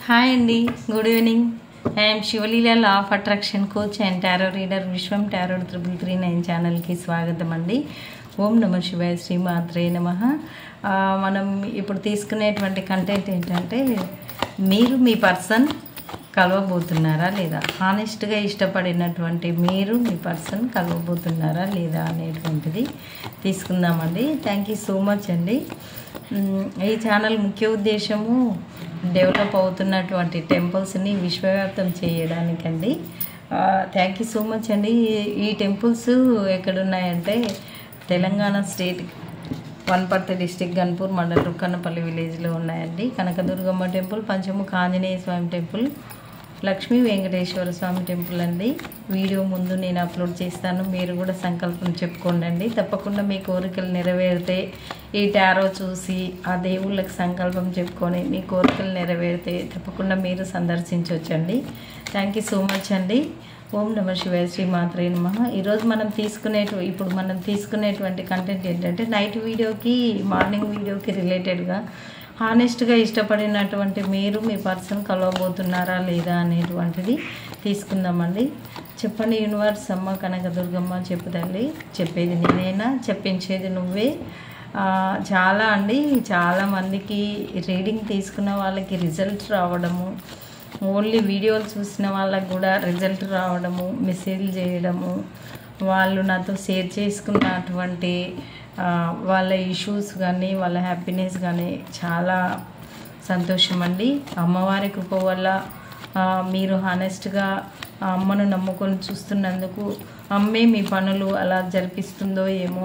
Hi అండి, good evening. I'm Shivaleela, law of attraction coach and tarot reader. Vishwam tarot 339 ఛానల్కి స్వాగతం అండి. ఓం నమ శివాయ, శ్రీమాత్రే నమః. మనం ఇప్పుడు తీసుకునేటువంటి కంటెంట్ ఏంటంటే, మీరు మీ పర్సన్ కలవబోతున్నారా లేదా, హానెస్ట్గా ఇష్టపడినటువంటి మీరు మీ పర్సన్ కలవబోతున్నారా లేదా అనేటువంటిది తీసుకుందామండి. థ్యాంక్ యూ సో మచ్ అండి. ఈ ఛానల్ ముఖ్య ఉద్దేశము డెవలప్ అవుతున్నటువంటి టెంపుల్స్ని విశ్వవ్యాప్తం చేయడానికండి. థ్యాంక్ యూ సో మచ్ అండి. ఈ టెంపుల్స్ ఎక్కడున్నాయంటే తెలంగాణ స్టేట్ వనపర్తి డిస్టిక్ గన్పూర్ మండల్ రుక్కన్నపల్లి విలేజ్లో ఉన్నాయండి. Kanakadurgamma temple, Panchamukha Anjaneya Swamy temple, Lakshmi Venkateswara Swamy temple అండి. వీడియో ముందు నేను అప్లోడ్ చేస్తాను, మీరు కూడా సంకల్పం చెప్పుకోండి. తప్పకుండా మీ కోరికలు నెరవేరితే, ఈ టారో చూసి ఆ దేవుళ్ళకి సంకల్పం చెప్పుకొని మీ కోరికలు నెరవేరితే తప్పకుండా మీరు సందర్శించవచ్చండి. థ్యాంక్ యూ సో మచ్ అండి. ఓం నమ శివాయ, శ్రీమాత్రే నమః. ఈరోజు మనం తీసుకునేటువంటి కంటెంట్ ఏంటంటే, నైట్ వీడియోకి మార్నింగ్ వీడియోకి రిలేటెడ్గా హానెస్ట్గా ఇష్టపడినటువంటి మీరు మీ పర్సన్ కలవబోతున్నారా లేదా అనేటువంటిది తీసుకుందామండి. చెప్పండి యూనివర్స్. అమ్మ కనకదుర్గమ్మ చెప్పు తల్లి, చెప్పేది నేనైనా చెప్పించేది నువ్వే. చాలామందికి రీడింగ్ తీసుకున్న వాళ్ళకి రిజల్ట్ రావడము, ఓన్లీ వీడియోలు చూసిన వాళ్ళకు కూడా రిజల్ట్ రావడము, మెసేజ్లు చేయడము, వాళ్ళు నాతో షేర్ చేసుకున్నటువంటి వాళ్ళ ఇష్యూస్ కానీ వాళ్ళ హ్యాపీనెస్ కానీ చాలా సంతోషం అండి. అమ్మవారి కృప వల్ల మీరు హానెస్ట్గా అమ్మను నమ్ముకొని చూస్తున్నందుకు అమ్మే మీ పనులు అలా జరిపిస్తుందో ఏమో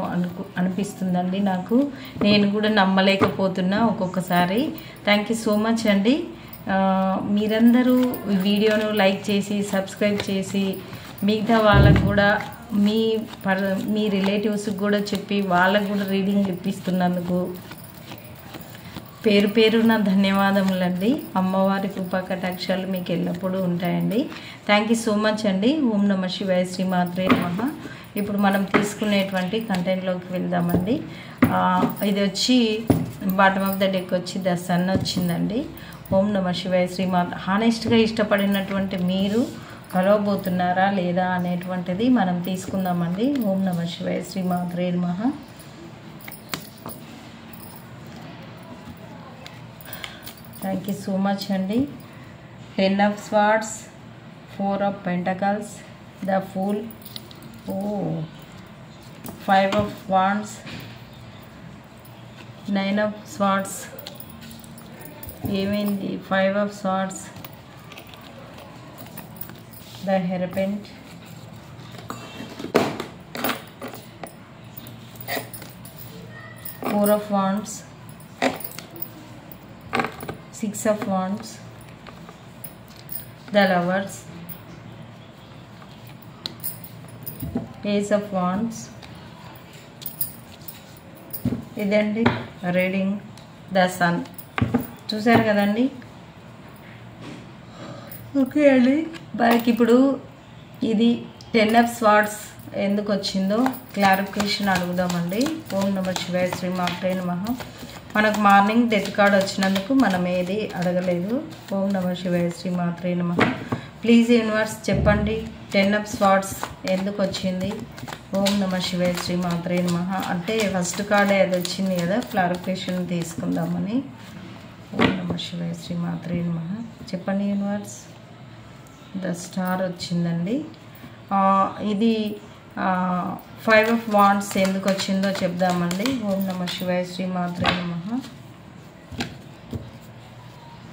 అనిపిస్తుందండి నాకు. నేను కూడా నమ్మలేకపోతున్నా ఒక్కొక్కసారి. థ్యాంక్ యూ సో మచ్ అండి. మీరందరూ వీడియోను లైక్ చేసి సబ్స్క్రైబ్ చేసి మిగతా వాళ్ళకు కూడా మీ రిలేటివ్స్కి కూడా చెప్పి వాళ్ళకు కూడా రీడింగ్ ఇప్పిస్తున్నందుకు పేరు పేరున ధన్యవాదములండి. అమ్మవారి కృపా కటాక్షాలు మీకు ఎల్లప్పుడూ ఉంటాయండి. థ్యాంక్ యూ సో మచ్ అండి. ఓం నమ శివాయ, శ్రీమాత్రే నమః. ఇప్పుడు మనం తీసుకునేటువంటి కంటెంట్లోకి వెళ్దామండి. ఇది వచ్చి బాటమ్ ఆఫ్ ద డెక్ వచ్చి ద సన్ వచ్చిందండి. ఓం నమ శివాయ, శ్రీమాత్ర. హానెస్ట్గా ఇష్టపడినటువంటి మీరు కలవబోతున్నారా లేదా అనేటువంటిది మనం తీసుకుందామండి. ఓం నమ శివాయ, శ్రీమాత్రే నమః. థ్యాంక్ యూ సో మచ్ అండి. 10 of Swords, 4 of Pentacles, the Fool, 5 of Wands, 9 of Swords. ఏమైంది? 5 of Swords, the Hierophant, 4 of Wands, 6 of Wands, the Lovers, Ace of Wands. ఇదండి రీడింగ్ ద సన్. చూసారు కదండి. ఓకే అండి, మనకి ఇప్పుడు ఇది 10 of Swords ఎందుకు వచ్చిందో క్లారిఫికేషన్ అడుగుదామండి. ఓం నమ శివాయ, శ్రీమాత్రే నమః. మనకు మార్నింగ్ డెత్ కార్డ్ వచ్చినందుకు మనం ఏది అడగలేదు. ఓం నమ శివాయ, శ్రీమాత్రే నమః. ప్లీజ్ యూనివర్స్ చెప్పండి, 10 of Swords ఎందుకు వచ్చింది? ఓం నమ శివాయ, శ్రీమాత్రే నమః. అంటే ఫస్ట్ కార్డే అది వచ్చింది కదా, క్లారిఫికేషన్ తీసుకుందామని. ఓం నమ శివాయ, శ్రీమాత్రే నమః. చెప్పండి యూనివర్స్. ద స్టార్ వచ్చిందండి. ఇది 5 of Wands ఎందుకు వచ్చిందో చెప్దామండి. ఓం నమ శివాయ, శ్రీమాత్రే నమః.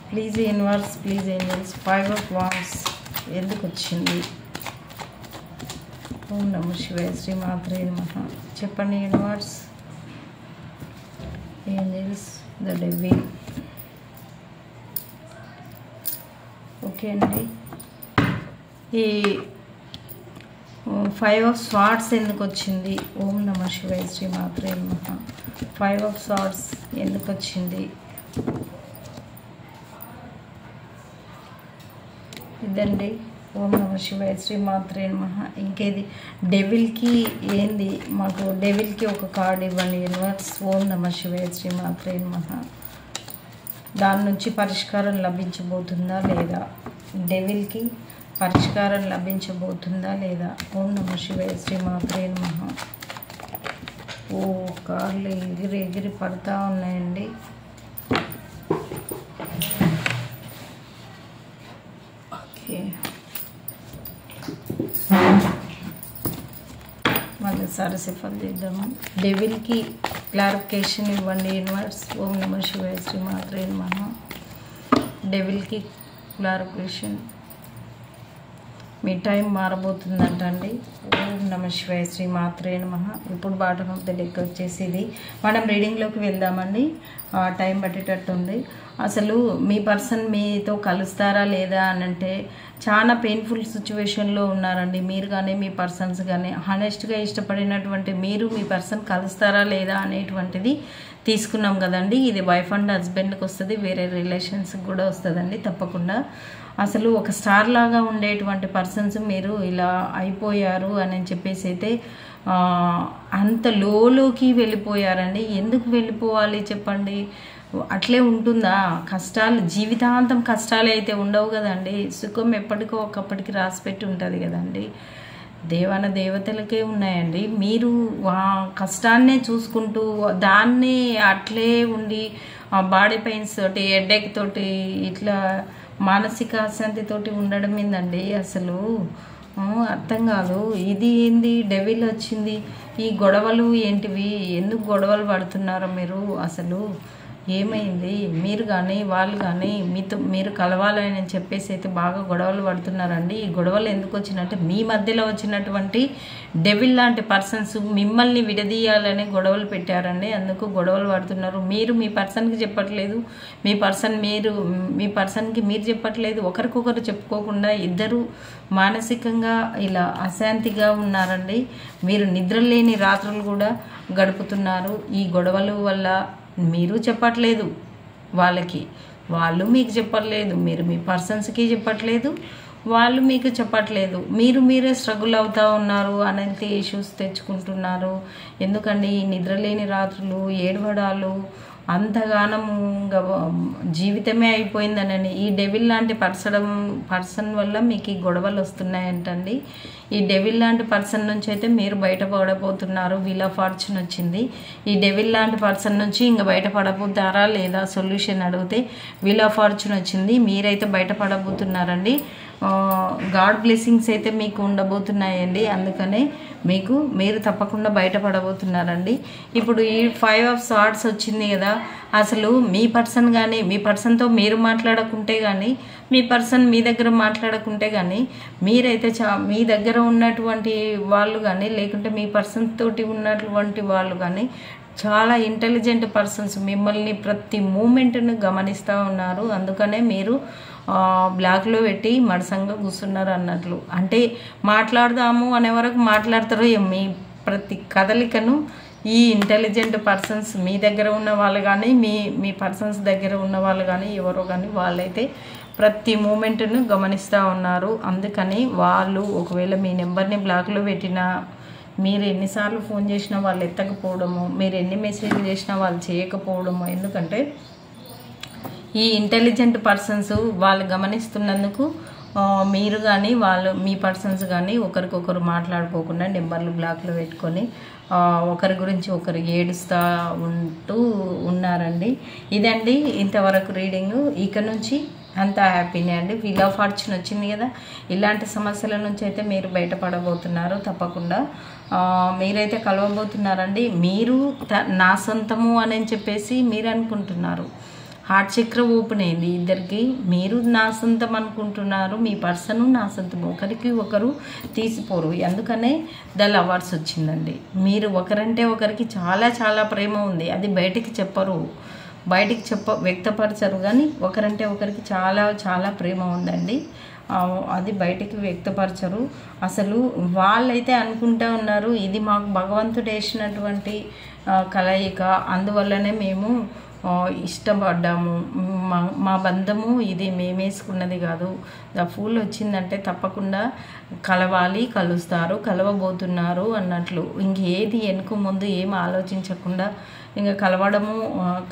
ప్లీజ్ యూనివర్స్, 5 of Wands ఎందుకు వచ్చింది? ఓం నమ శివాయ, శ్రీమాత్రే నమః. చెప్పండి universe. Angels, the devil. Okay అండి. ఈ 5 of Swords ఎందుకు వచ్చింది? ఓం నమ శివాయ, శ్రీమాత్రే నమః. 5 of Swords ఎందుకు వచ్చింది? ఇదండి. ఓం నమ శివాయ, శ్రీమాత్రే నమః. ఇంకేది డెవిల్కి ఏంది? మాకు డెవిల్కి ఒక కార్డ్ ఇవ్వండి యూనివర్స్. ఓం నమ శివాయ, శ్రీమాత్రే నమః. దాని నుంచి పరిష్కారం లభించబోతుందా లేదా, డెవిల్కి పరిష్కారం లభించబోతుందా లేదా. ఓం నమః శివాయ. శ్రీమాత్రే నమః. ఓ కార్లు ఎగిరి పడతా ఉన్నాయండి. ఓకే, మళ్ళీ సరసిఫల్ చేద్దాము. డెవిల్కి క్లారిఫికేషన్ ఇవ్వండి యూనివర్స్. ఓం నమః శివాయ. శ్రీమాత్రే నమః. డెవిల్కి క్లారిఫికేషన్. మీ టైం మారబోతుందంటండి. ఓం నమః శివాయ. శ్రీమాత్రే నమః. ఇప్పుడు బాటమ్ ఆఫ్ ద డెక్ వచ్చేసి ఇది. మనం రీడింగ్లోకి వెళ్దామండి. టైం పట్టేటట్టు ఉంది. అసలు మీ పర్సన్ మీతో కలుస్తారా లేదా అని అంటే చాలా పెయిన్ఫుల్ సిచ్యువేషన్లో ఉన్నారండి. మీరు కానీ మీ పర్సన్స్ కానీ హానెస్ట్గా ఇష్టపడినటువంటి మీరు మీ పర్సన్ కలుస్తారా లేదా అనేటువంటిది తీసుకున్నాం కదండి. ఇది వైఫ్ అండ్ హస్బెండ్కి వస్తుంది, వేరే రిలేషన్స్కి కూడా వస్తుందండి తప్పకుండా. అసలు ఒక స్టార్ లాగా ఉండేటువంటి పర్సన్స్ మీరు ఇలా అయిపోయారు అని చెప్పేసి అయితే అంత లోకి వెళ్ళిపోయారండి. ఎందుకు వెళ్ళిపోవాలి చెప్పండి? అట్లే ఉంటుందా? కష్టాలు జీవితాంతం కష్టాలు అయితే ఉండవు కదండి. సుఖం ఎప్పటికో ఒకప్పటికి రాసిపెట్టి ఉంటుంది కదండి. దేవాన దేవతలకే ఉన్నాయండి. మీరు కష్టాన్నే చూసుకుంటూ దాన్ని అట్లే ఉండి బాడీ పెయిన్స్ తోటి, హెడేక్ తోటి, ఇట్లా మానసిక అశాంతితోటి ఉండడం ఏందండి అసలు అర్థం కాదు. ఇది ఏంది? డెవిల్ వచ్చింది. ఈ గొడవలు ఏంటివి? ఎందుకు గొడవలు పడుతున్నారో మీరు? అసలు ఏమైంది? మీరు కానీ వాళ్ళు కానీ మీరు కలవాలని చెప్పేసి అయితే బాగా గొడవలు పడుతున్నారండి. ఈ గొడవలు ఎందుకు వచ్చినట్టే మీ మధ్యలో వచ్చినటువంటి డెవిల్ లాంటి పర్సన్స్ మిమ్మల్ని విడదీయాలని గొడవలు పెట్టారండి. అందుకు గొడవలు పడుతున్నారు. మీరు మీ పర్సన్కి చెప్పట్లేదు, మీ పర్సన్కి మీరు చెప్పట్లేదు. ఒకరికొకరు చెప్పుకోకుండా ఇద్దరు మానసికంగా ఇలా అశాంతిగా ఉన్నారండి. మీరు నిద్రలేని రాత్రులు కూడా గడుపుతున్నారు ఈ గొడవల వల్ల. మీరు చెప్పట్లేదు వాళ్ళకి, వాళ్ళు మీకు చెప్పట్లేదు. మీరు మీ పర్సన్స్కి చెప్పట్లేదు, వాళ్ళు మీకు చెప్పట్లేదు. మీరే స్ట్రగుల్ అవుతూ ఉన్నారు, అనేది ఇష్యూస్ తెచ్చుకుంటున్నారు. ఎందుకండి ఈ నిద్రలేని రాత్రులు, ఏడవడాలు, అంతగానము జీవితమే అయిపోయిందనని ఈ డెవిల్ లాంటి పర్సన్ వల్ల మీకు ఈ గొడవలు వస్తున్నాయంటండి. ఈ డెవిల్ లాంటి పర్సన్ నుంచి అయితే మీరు బయటపడబోతున్నారు. వీల్ ఆఫ్ ఫార్చ్యూన్ వచ్చింది. ఈ డెవిల్ లాంటి పర్సన్ నుంచి ఇంకా బయటపడబోతారా లేదా సొల్యూషన్ అడిగితే వీల్ ఆఫ్ ఫార్చ్యూన్ వచ్చింది. మీరైతే బయటపడబోతున్నారండి. గాడ్ బ్లెస్సింగ్స్ అయితే మీకు ఉండబోతున్నాయండి. అందుకనే మీరు తప్పకుండా బయటపడబోతున్నారండి. ఇప్పుడు ఈ 5 ఆఫ్ సార్డ్స్ వచ్చింది కదా. అసలు మీ పర్సన్ కానీ మీ పర్సన్తో మీరు మాట్లాడకుంటే కానీ, మీ పర్సన్ మీ దగ్గర మాట్లాడకుంటే కానీ, మీరైతే మీ దగ్గర ఉన్నటువంటి వాళ్ళు కానీ లేకుంటే మీ పర్సన్ తోటి ఉన్నటువంటి వాళ్ళు కానీ చాలా ఇంటెలిజెంట్ పర్సన్స్ మిమ్మల్ని ప్రతి మూమెంట్ను గమనిస్తూ ఉన్నారు. అందుకనే మీరు బ్లాక్లో పెట్టి మడసంగా కూర్చున్నారు అన్నట్లు. అంటే మాట్లాడదాము అనే వరకు మాట్లాడతారు. మీ ప్రతి కదలికను ఈ ఇంటెలిజెంట్ పర్సన్స్ మీ దగ్గర ఉన్న వాళ్ళు కానీ మీ పర్సన్స్ దగ్గర ఉన్న వాళ్ళు కానీ ఎవరో కానీ వాళ్ళైతే ప్రతి మూమెంట్ను గమనిస్తూ ఉన్నారు. అందుకని వాళ్ళు ఒకవేళ మీ నెంబర్ని బ్లాక్లో పెట్టినా, మీరు ఎన్నిసార్లు ఫోన్ చేసినా వాళ్ళు ఎత్తకపోవడము, మీరు ఎన్ని మెసేజ్లు చేసినా వాళ్ళు చేయకపోవడము. ఎందుకంటే ఈ ఇంటెలిజెంట్ పర్సన్స్ వాళ్ళు గమనిస్తున్నందుకు మీరు కానీ మీ పర్సన్స్ కానీ ఒకరికొకరు మాట్లాడుకోకుండా నెంబర్లు బ్లాక్లో పెట్టుకొని ఒకరి గురించి ఒకరు ఏడుస్తూ ఉన్నారండి. ఇదండి ఇంతవరకు రీడింగ్. ఇక నుంచి అంతా హ్యాపీనే అండి. వీల్ ఆఫ్ ఫార్చ్యూన్ వచ్చింది కదా. ఇలాంటి సమస్యల నుంచి అయితే మీరు బయటపడబోతున్నారు తప్పకుండా. మీరైతే కలవబోతున్నారండి. మీరు నా సొంతము అని చెప్పేసి మీరు అనుకుంటున్నారు. హార్ట్ చక్ర ఓపెన్ అయింది ఇద్దరికి. మీరు నా సొంతం అనుకుంటున్నారు, మీ పర్సన్ నా సొంతం. ఒకరికి ఒకరు తీసిపోరు. అందుకనే ద లవర్స్ వచ్చిందండి. మీరు ఒకరంటే ఒకరికి చాలా చాలా ప్రేమ ఉంది. అది బయటికి చెప్పరు, వ్యక్తపరచరు. కానీ ఒకరంటే ఒకరికి చాలా చాలా ప్రేమ ఉందండి. అది బయటికి వ్యక్తపరచరు. అసలు వాళ్ళైతే అనుకుంటూ ఉన్నారు ఇది మాకు భగవంతుడు వేసినటువంటి కలయిక, అందువల్లనే మేము ఇష్టపడ్డాము, మా బంధము ఇది మేమేసుకున్నది కాదు, ద ఫూల్ వచ్చిందంటే తప్పకుండా కలవాలి, కలుస్తారు, కలవబోతున్నారు అన్నట్లు ఇంకేది వెనుక ముందు ఏం ఆలోచించకుండా ఇంకా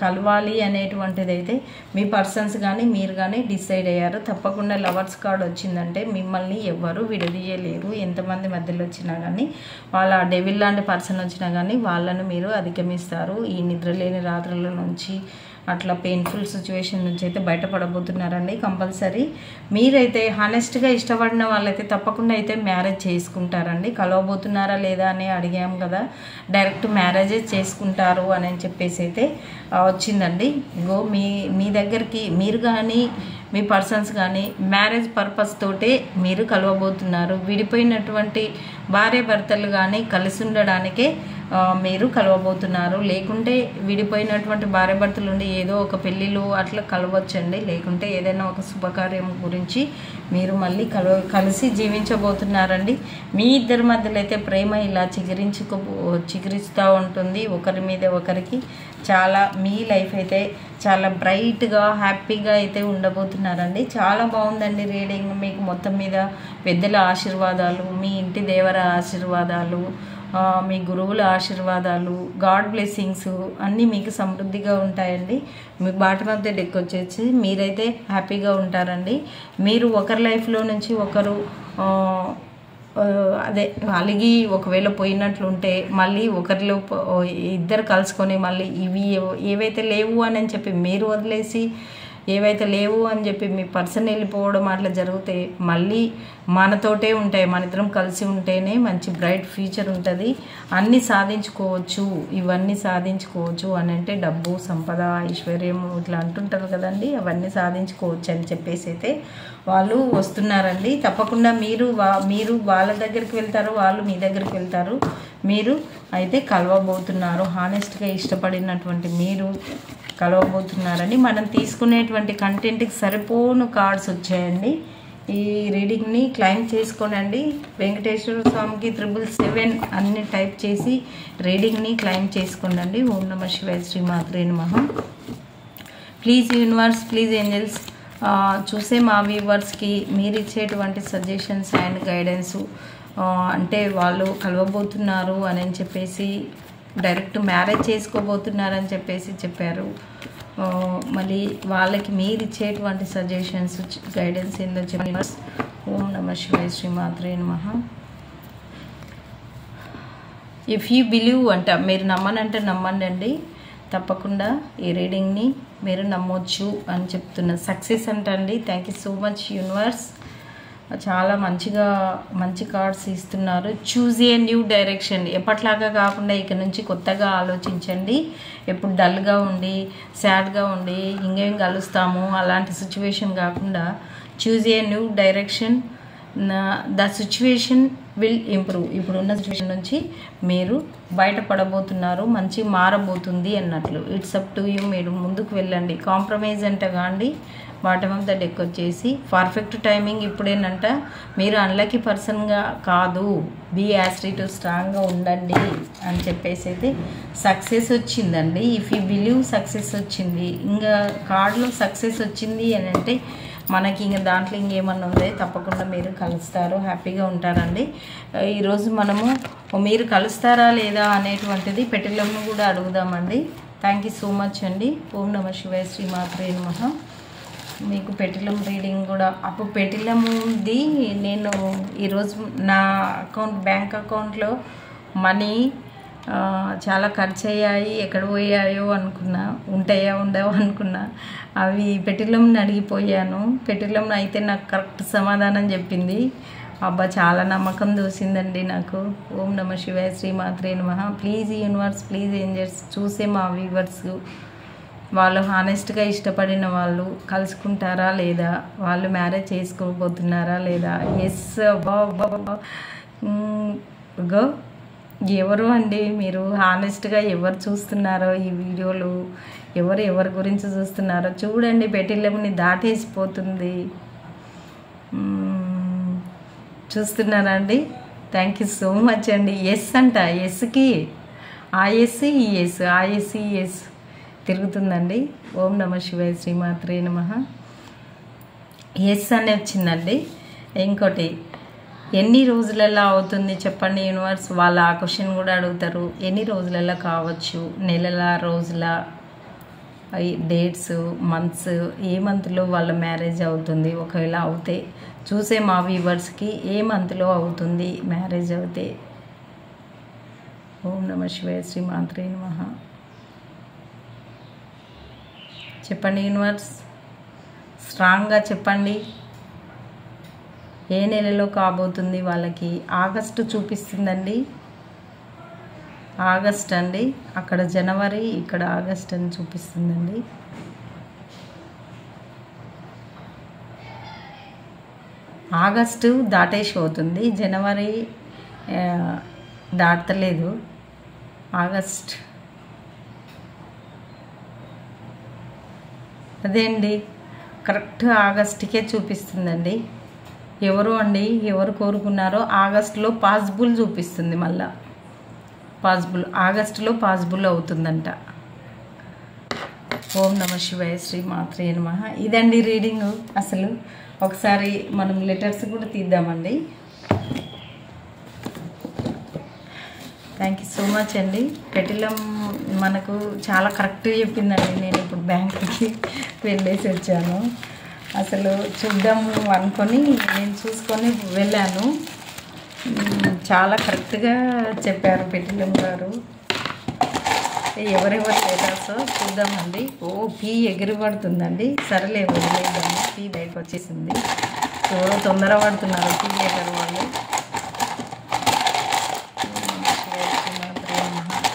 కలవాలి అనేటువంటిది అయితే మీ పర్సన్స్ కానీ మీరు కానీ డిసైడ్ అయ్యారు. తప్పకుండా లవర్స్ కార్డ్ వచ్చిందంటే మిమ్మల్ని ఎవ్వరూ విడదీయలేరు. ఎంతమంది మధ్యలో వచ్చినా కానీ వాళ్ళ డెవిల్ లాంటి పర్సన్ వచ్చినా కానీ వాళ్ళను మీరు అధిగమిస్తారు. ఈ నిద్రలేని రాత్రుల నుంచి అట్లా పెయిన్ఫుల్ సిచ్యువేషన్ నుంచి అయితే బయటపడబోతున్నారండి. కంపల్సరీ మీరైతే హానెస్ట్గా ఇష్టపడిన వాళ్ళైతే తప్పకుండా అయితే మ్యారేజ్ చేసుకుంటారండి. కలవబోతున్నారా లేదా అని అడిగాము కదా, డైరెక్ట్ మ్యారేజే చేసుకుంటారు అని చెప్పేసి అయితే వచ్చిందండి. ఇగో మీ దగ్గరికి మీరు కానీ మీ పర్సన్స్ కానీ మ్యారేజ్ పర్పస్ తోటే మీరు కలవబోతున్నారు. విడిపోయినటువంటి భార్య భర్తలు కానీ కలిసి ఉండడానికే మీరు కలవబోతున్నారు. లేకుంటే విడిపోయినటువంటి భార్య భర్తలు ఉండి ఏదో ఒక పెళ్ళిలో అట్లా కలవచ్చండి. లేకుంటే ఏదైనా ఒక శుభకార్యం గురించి మీరు మళ్ళీ కలిసి జీవించబోతున్నారండి. మీ ఇద్దరి మధ్యలో అయితే ప్రేమ ఇలా చిగురిస్తూ ఉంటుంది ఒకరి మీద ఒకరికి. చాలా మీ లైఫ్ అయితే చాలా బ్రైట్గా హ్యాపీగా అయితే ఉండబోతున్నారండి. చాలా బాగుందండి రీడింగ్. మీకు మొత్తం మీద పెద్దల ఆశీర్వాదాలు, మీ ఇంటి దేవర ఆశీర్వాదాలు, మీ గురువుల ఆశీర్వాదాలు, గాడ్ బ్లెస్సింగ్స్ అన్నీ మీకు సమృద్ధిగా ఉంటాయండి. మీ బాటమ్ ఆఫ్ ది డెక్ వచ్చేసి మీరైతే హ్యాపీగా ఉంటారండి. మీరు ఒకరి లైఫ్లో నుంచి ఒకరు అదే అలిగి ఒకవేళ పోయినట్లుంటే మళ్ళీ ఒకరిలో ఇద్దరు కలుసుకొని మళ్ళీ ఇవి ఏవైతే లేవు అని చెప్పి మీరు వదిలేసి ఏవైతే లేవు అని చెప్పి మీ పర్సన్ వెళ్ళిపోవడం అట్లా జరిగితే మళ్ళీ మనతోటే ఉంటాయి. మన ఇద్దరం కలిసి ఉంటేనే మంచి బ్రైట్ ఫ్యూచర్ ఉంటుంది. అన్నీ సాధించుకోవచ్చు, ఇవన్నీ సాధించుకోవచ్చు అని అంటే డబ్బు, సంపద, ఐశ్వర్యం ఇట్లా అంటుంటారు కదండి, అవన్నీ సాధించుకోవచ్చు అని చెప్పేసి అయితే వాళ్ళు వస్తున్నారండి. తప్పకుండా మీరు వాళ్ళ దగ్గరికి వెళ్తారు, వాళ్ళు మీ దగ్గరికి వెళ్తారు. మీరు అయితే కలవబోతున్నారు. హానెస్ట్గా ఇష్టపడినటువంటి మీరు కలవబోతున్నారని మనం తీసుకునేటువంటి కంటెంట్కి సరిపోను కార్డ్స్ వచ్చాయండి. ఈ రీడింగ్ని క్లైమ్ చేసుకోనండి. వెంకటేశ్వర స్వామికి 777 అన్ని టైప్ చేసి రీడింగ్ని క్లైమ్ చేసుకోండి. ఓం నమః శివాయ, శ్రీమాత్రే నమః. ప్లీజ్ యూనివర్స్, ప్లీజ్ ఏంజల్స్, చూసే మా వ్యూవర్స్కి మీరు ఇచ్చేటువంటి సజెషన్స్ అండ్ గైడెన్స్, అంటే వాళ్ళు కలవబోతున్నారు అని చెప్పేసి డైరెక్ట్ మ్యారేజ్ చేసుకోబోతున్నారని చెప్పేసి చెప్పారు. మళ్ళీ వాళ్ళకి మీరు ఇచ్చేటువంటి సజెషన్స్ గైడెన్స్ ఏందో చెప్పండి. ఓం నమః శివాయ, శ్రీమాత్రే నమః. ఇఫ్ యూ బిలీవ్ అంట, మీరు నమ్మనంటే నమ్మండి, తప్పకుండా ఈ రీడింగ్ని మీరు నమ్మొచ్చు అని చెప్తున్నా. సక్సెస్ అంటండి. Thank you so much universe. చాలా మంచి కార్డ్స్ ఇస్తున్నారు. Choose a new direction. ఎప్పట్లాగా కాకుండా ఇక నుంచి కొత్తగా ఆలోచించండి. ఎప్పుడు డల్గా ఉండి సాడ్గా ఉండి ఇంకేం కలుస్తాము అలాంటి సిచ్యువేషన్ కాకుండా choose a new direction. The situation will improve. ఇప్పుడున్న సిచ్యువేషన్ నుంచి మీరు బయటపడబోతున్నారు, మంచి మారబోతుంది అన్నట్లు. It's up to you. మీరు ముందుకు వెళ్ళండి. కాంప్రమైజ్ అంటే కాండి. బాటమ్ ఆఫ్ ద డెక్ వచ్చేసి పర్ఫెక్ట్ టైమింగ్ ఇప్పుడేనంట. మీరు అన్లక్కీ పర్సన్గా కాదు, బీ యాస్ట్రీట్ స్ట్రాంగ్గా ఉండండి అని చెప్పేసి అయితే సక్సెస్ వచ్చిందండి. ఇఫ్ యూ బిలీవ్ సక్సెస్ వచ్చింది. ఇంకా కార్డులో సక్సెస్ వచ్చింది అని అంటే మనకి ఇంకా దాంట్లో ఇంకేమన్నా ఉందే, తప్పకుండా మీరు కలుస్తారు, హ్యాపీగా ఉంటారండి. ఈరోజు మనము మీరు కలుస్తారా లేదా అనేటువంటిది పెటిలంను కూడా అడుగుదామండి. థ్యాంక్ యూ సో మచ్ అండి. ఓం నమః శివాయ, శ్రీమాత్రే నమః. మీకు పెటిలం రీడింగ్ కూడా అప్పుడు పెటిలంది నేను ఈరోజు నా బ్యాంక్ అకౌంట్లో మనీ చాలా ఖర్చు అయ్యాయి, ఎక్కడ పోయాయో అనుకున్నా, ఉంటాయా ఉండవో అనుకున్నా. అవి పెటిలంని అడిగిపోయాను. పెటిలం అయితే నాకు కరెక్ట్ సమాధానం చెప్పింది. అబ్బా చాలా నమ్మకం దోసిందండి నాకు. ఓం నమః శివాయ, శ్రీమాత్రే నమః. ప్లీజ్ యూనివర్స్, ప్లీజ్ ఏంజల్స్, చూసే మా వ్యూవర్స్ వాళ్ళు హానెస్ట్గా ఇష్టపడిన వాళ్ళు కలుసుకుంటారా లేదా, వాళ్ళు మ్యారేజ్ చేసుకోబోతున్నారా లేదా. Yes go. ఎవరు అండి మీరు హానెస్ట్గా ఎవరు చూస్తున్నారో ఈ వీడియోలు, ఎవరి గురించి చూస్తున్నారో చూడండి. పెటిలంని దాటేసిపోతుంది. చూస్తున్నారా అండి. థ్యాంక్ యూ సో మచ్ అండి. ఎస్ అంట. ఎస్కి ఆ ఎస్ ఈ ఎస్, ఆ ఎస్ ఈ ఎస్. తిరుగుతుందండి. ఓం నమ శివాయ శ్రీమాత్రే నమః. ఎస్ అని వచ్చిందండి. ఇంకోటి ఎన్ని రోజులలో అవుతుంది చెప్పండి యూనివర్స్, వాళ్ళ ఆ క్వశ్చన్ కూడా అడుగుతారు. ఎన్ని రోజులలో కావచ్చు, నెలల రోజుల, డేట్స్, మంత్స్, ఏ మంత్లో వాళ్ళ మ్యారేజ్ అవుతుంది, ఒకవేళ అవుతే చూసే మా వ్యూవర్స్కి ఏ మంత్లో అవుతుంది మ్యారేజ్ అవుతే. ఓం నమ శివాయ శ్రీమాత్రే నమః. చెప్పండి యూనివర్స్, స్ట్రాంగ్గా చెప్పండి. ఏ నెలలో కాబోతుంది వాళ్ళకి? ఆగస్టు చూపిస్తుందండి. ఆగస్ట్ అండి, అక్కడ జనవరి, ఇక్కడ ఆగస్ట్ అని చూపిస్తుందండి. ఆగస్టు దాటేసి అవుతుంది, జనవరి దాటలేదు. ఆగస్ట్ అదే అండి, కరెక్ట్ ఆగస్టుకే చూపిస్తుందండి. ఎవరు అండి, ఎవరు కోరుకున్నారో ఆగస్టులో పాసిబుల్ చూపిస్తుంది. మళ్ళా పాసిబుల్ ఆగస్టులో పాసిబుల్ అవుతుందంట. ఓం నమ శివాయ శ్రీమాత్రే నమః. ఇదండి రీడింగ్. అసలు ఒకసారి మనం లెటర్స్ కూడా తీద్దామండి. థ్యాంక్ యూ సో మచ్ అండి. పెటిలం మనకు చాలా కరెక్ట్గా చెప్పిందండి. నేను ఇప్పుడు బ్యాంకుకి వెళ్ళేసి వచ్చాను. అసలు చూద్దాము అనుకొని నేను చూసుకొని వెళ్ళాను. చాలా కరెక్ట్గా చెప్పారు పెటిలం గారు. ఎవరెవరు లెటర్స్ చూద్దామండి. ఓ పీ ఎగిరిపడుతుందండి. సరేలే వదిలేద్దాము. పీ బయటకు వచ్చేసింది. ఎవరో తొందర పడుతున్నారు పీ లెటర్ వాళ్ళు.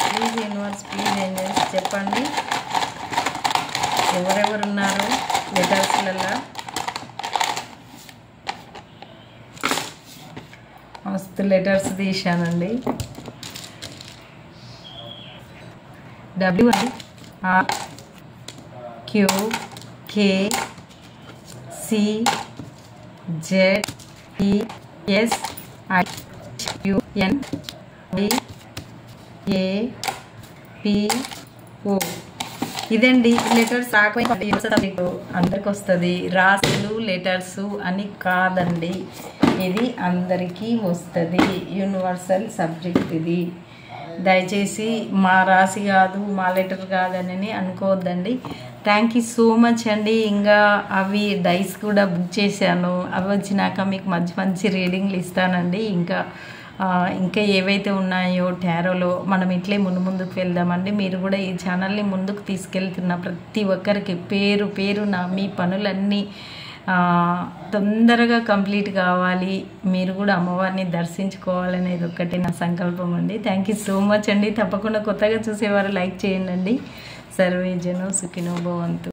ప్లీజ్ యూనివర్స్, ప్లీజ్ ఏం చేసి చెప్పండి ఎవరెవరున్నారు లెటర్స్లలో. మస్తు లెటర్స్ తీశానండి. డబ్ల్యూ అండి, R, Q, K, C, Z, E, S, I, U, N, D, A, P, O. ఇదండి లెటర్స్. అందరికి వస్తుంది. రాసులు లెటర్స్ అని కాదండి, ఇది అందరికీ వస్తుంది. యూనివర్సల్ సబ్జెక్ట్ ఇది. దయచేసి మా రాశి కాదు, మా లెటర్ కాదని అనుకోవద్దండి. థ్యాంక్ యూ సో మచ్ అండి. ఇంకా అవి డైస్ కూడా బుక్ చేశాను. అవి వచ్చినాక మీకు మంచి మంచి రీడింగ్లు ఇస్తానండి. ఇంకా ఏవైతే ఉన్నాయో టారోలో మనం ఇట్లే ముందుకు వెళ్దామండి. మీరు కూడా ఈ ఛానల్ని ముందుకు తీసుకెళ్తున్న ప్రతి ఒక్కరికి పేరు పేరున మీ పనులన్నీ తొందరగా కంప్లీట్ కావాలి. మీరు కూడా అమ్మవారిని దర్శించుకోవాలనేది ఒక్కటే నా సంకల్పం అండి. థ్యాంక్ యూ సో మచ్ అండి. తప్పకుండా కొత్తగా చూసేవారు లైక్ చేయండి. సర్వే జనో సుఖినో భవంతు.